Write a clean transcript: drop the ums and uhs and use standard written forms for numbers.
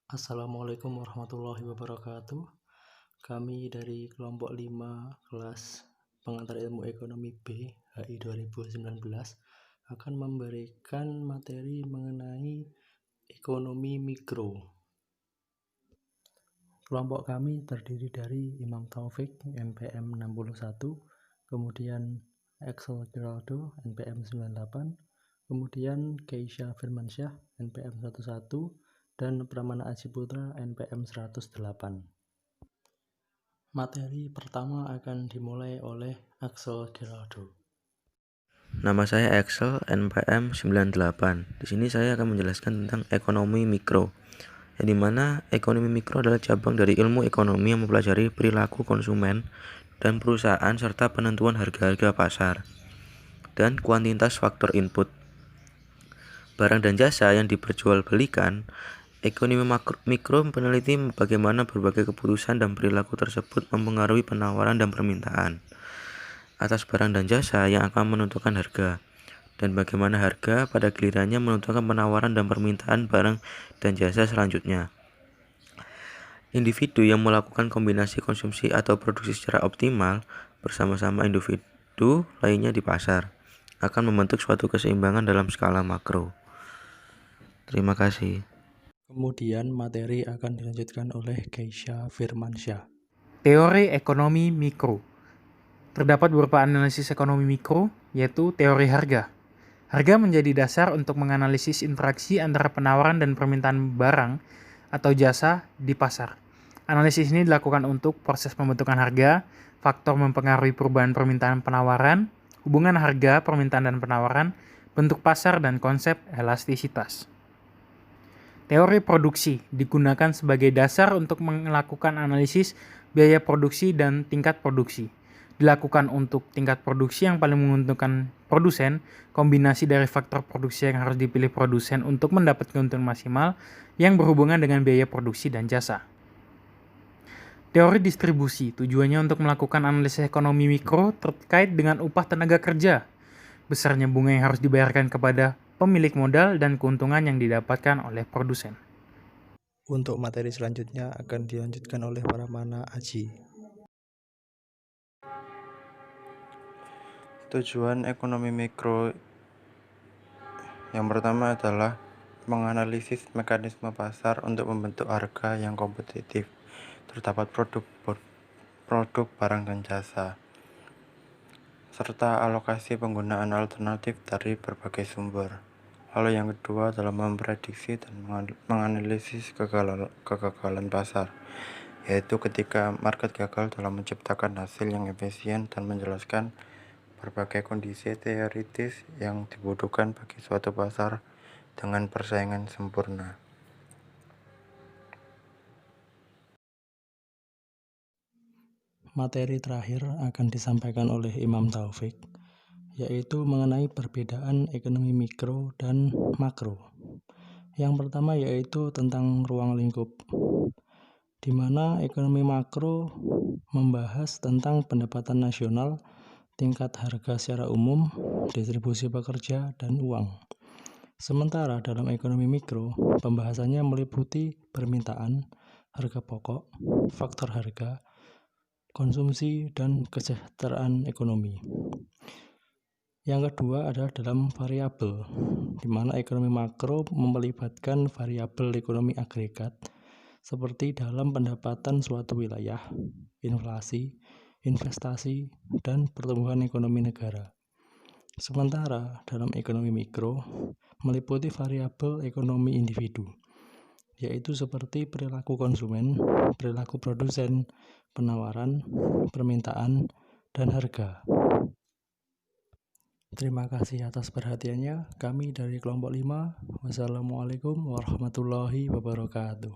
Assalamualaikum warahmatullahi wabarakatuh. Kami dari kelompok 5 kelas pengantar ilmu ekonomi B HI 2019 akan memberikan materi mengenai ekonomi mikro. Kelompok kami terdiri dari Imam Taufik NPM 61, kemudian Axel Geraldo NPM 98, kemudian Keisha Firmansyah NPM 11, dan Pramana Aji Putra NPM 108. Materi pertama akan dimulai oleh Axel Geraldo. Nama saya Axel, NPM 98. Di sini saya akan menjelaskan tentang ekonomi mikro. Yang dimana ekonomi mikro adalah cabang dari ilmu ekonomi yang mempelajari perilaku konsumen dan perusahaan serta penentuan harga-harga pasar dan kuantitas faktor input barang dan jasa yang diperjualbelikan. Ekonomi mikro meneliti bagaimana berbagai keputusan dan perilaku tersebut mempengaruhi penawaran dan permintaan atas barang dan jasa yang akan menentukan harga, dan bagaimana harga pada gilirannya menentukan penawaran dan permintaan barang dan jasa selanjutnya. Individu yang melakukan kombinasi konsumsi atau produksi secara optimal bersama-sama individu lainnya di pasar akan membentuk suatu keseimbangan dalam skala makro. Terima kasih. Kemudian materi akan dilanjutkan oleh Keisha Firmansyah. Teori ekonomi mikro terdapat beberapa analisis ekonomi mikro, yaitu teori harga. Harga menjadi dasar untuk menganalisis interaksi antara penawaran dan permintaan barang atau jasa di pasar. Analisis ini dilakukan untuk proses pembentukan harga, faktor mempengaruhi perubahan permintaan penawaran, hubungan harga, permintaan dan penawaran, bentuk pasar, dan konsep elastisitas. Teori produksi digunakan sebagai dasar untuk melakukan analisis biaya produksi dan tingkat produksi. Dilakukan untuk tingkat produksi yang paling menguntungkan produsen, kombinasi dari faktor produksi yang harus dipilih produsen untuk mendapat keuntungan maksimal yang berhubungan dengan biaya produksi dan jasa. Teori distribusi tujuannya untuk melakukan analisis ekonomi mikro terkait dengan upah tenaga kerja, besarnya bunga yang harus dibayarkan kepada pemilik modal, dan keuntungan yang didapatkan oleh produsen. Untuk materi selanjutnya akan dilanjutkan oleh Pramana Aji. Tujuan ekonomi mikro yang pertama adalah menganalisis mekanisme pasar untuk membentuk harga yang kompetitif terdapat produk barang dan jasa, serta alokasi penggunaan alternatif dari berbagai sumber. Lalu yang kedua adalah memprediksi dan menganalisis kegagalan pasar, yaitu ketika market gagal dalam menciptakan hasil yang efisien dan menjelaskan berbagai kondisi teoritis yang dibutuhkan bagi suatu pasar dengan persaingan sempurna. Materi terakhir akan disampaikan oleh Imam Taufik, yaitu mengenai perbedaan ekonomi mikro dan makro. Yang pertama yaitu tentang ruang lingkup, di mana ekonomi makro membahas tentang pendapatan nasional, tingkat harga secara umum, distribusi pekerja, dan uang. Sementara dalam ekonomi mikro, pembahasannya meliputi permintaan, harga pokok, faktor harga, konsumsi, dan kesejahteraan ekonomi. Yang kedua adalah dalam variabel, di mana ekonomi makro melibatkan variabel ekonomi agregat, seperti dalam pendapatan suatu wilayah, inflasi, investasi, dan pertumbuhan ekonomi negara. Sementara dalam ekonomi mikro meliputi variabel ekonomi individu, yaitu seperti perilaku konsumen, perilaku produsen, penawaran, permintaan, dan harga. Terima kasih atas perhatiannya. Kami dari kelompok 5. Wassalamualaikum warahmatullahi wabarakatuh.